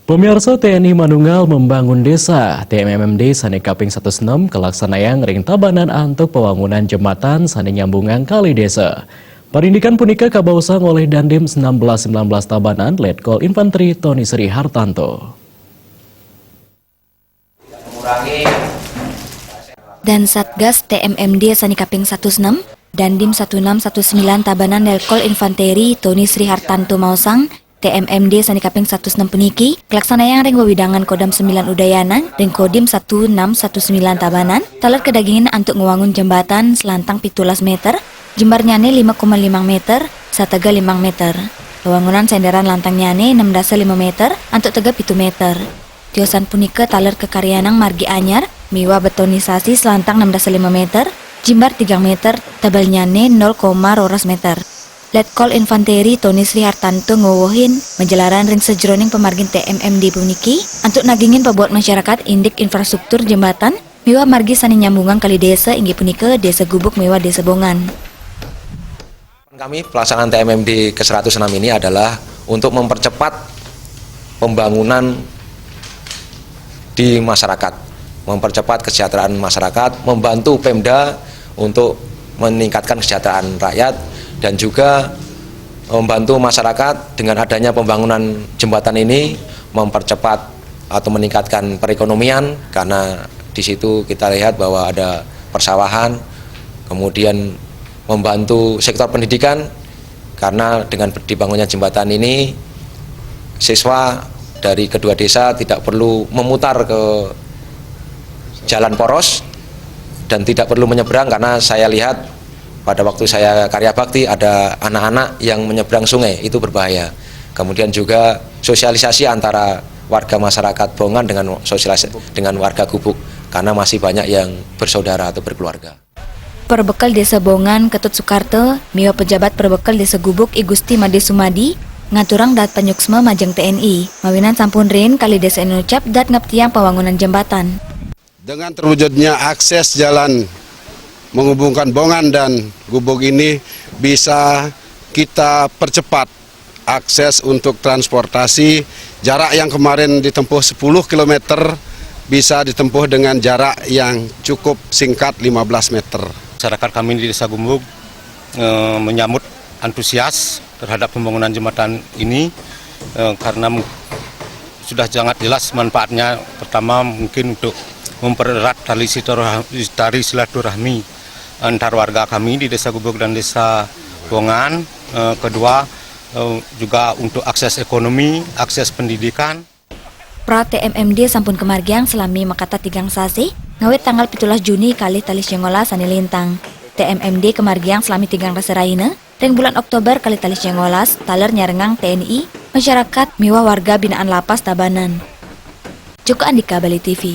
Pemirsa TNI Manunggal membangun desa TMMD Sani Kaping 16 kelaksanayang ring tabanan untuk pembangunan jembatan Sani Nyambungan Kali Desa. Parindikan punika kabausang oleh Dandim 1919 Tabanan Letkol Infanteri Tony Sri Hartanto. Dan Satgas TMMD Sani Kaping 16, Dandim 1619 Tabanan Letkol Infanteri Tony Sri Hartanto Mausang, TMMD Sani Kaping 16 puniki, kelaksanayang ring wewidangan Kodam 9 Udayana, ring Kodim 1619 Tabanan, taler kedagingan untuk ngewangun jembatan selantang 17 meter, jembarnya 5,5 meter, satega 5 meter. Pewangunan senderan lantangnya 6,5 meter, untuk tega 7 meter. Tiosan punika taler kekaryanang margi anyar, miwa betonisasi selantang 6,5 meter, jembar 3 meter, tabalnya 0,2 meter. Letkol Infanteri Tony Sri Hartanto ngowohin menjelaran ring sejroning pemargin TMMD puniki untuk nagingin pebuat masyarakat indik infrastruktur jembatan miwa margi Sani Nyambungan Kali Desa inggih punika Desa Gubuk miwa Desa Bongan. Kami pelaksanaan TMMD ke-106 ini adalah untuk mempercepat pembangunan di masyarakat, mempercepat kesejahteraan masyarakat, membantu Pemda untuk meningkatkan kesejahteraan rakyat, dan juga membantu masyarakat dengan adanya pembangunan jembatan ini mempercepat atau meningkatkan perekonomian, karena di situ kita lihat bahwa ada persawahan, kemudian membantu sektor pendidikan, karena dengan dibangunnya jembatan ini siswa dari kedua desa tidak perlu memutar ke jalan poros dan tidak perlu menyeberang, karena saya lihat pada waktu saya karya bakti ada anak-anak yang menyeberang sungai, itu berbahaya. Kemudian juga sosialisasi antara warga masyarakat Bongan dengan sosialisasi dengan warga Gubuk, karena masih banyak yang bersaudara atau berkeluarga. Perbekal Desa Bongan Ketut Soekarto, miwa pejabat perbekal Desa Gubuk I Gusti Made Sumadi, ngaturang dat penyuksma majeng TNI, mawinan sampun rin Kali Desa Inucap dat ngeptiang pembangunan jembatan. Dengan terwujudnya akses jalan menghubungkan Bongan dan Gubuk ini bisa kita percepat akses untuk transportasi. Jarak yang kemarin ditempuh 10 km bisa ditempuh dengan jarak yang cukup singkat 15 meter. Masyarakat kami di Desa Gubuk menyambut antusias terhadap pembangunan jembatan ini karena sudah sangat jelas manfaatnya. Pertama mungkin untuk mempererat tali silaturahmi antar warga kami di Desa Gubuk dan Desa Bongan. Kedua juga untuk akses ekonomi, akses pendidikan. Pra TMMD sampun kemargiang selami makata tigang sasi, ngawet tanggal 17 Juni kali talis yengola Sani Lintang. TMMD kemargiang selami tigang raseraina, ring bulan Oktober kali talis yengolas, taler nyarengang TNI, masyarakat miwa warga binaan lapas Tabanan. Joko Andika, Bali TV.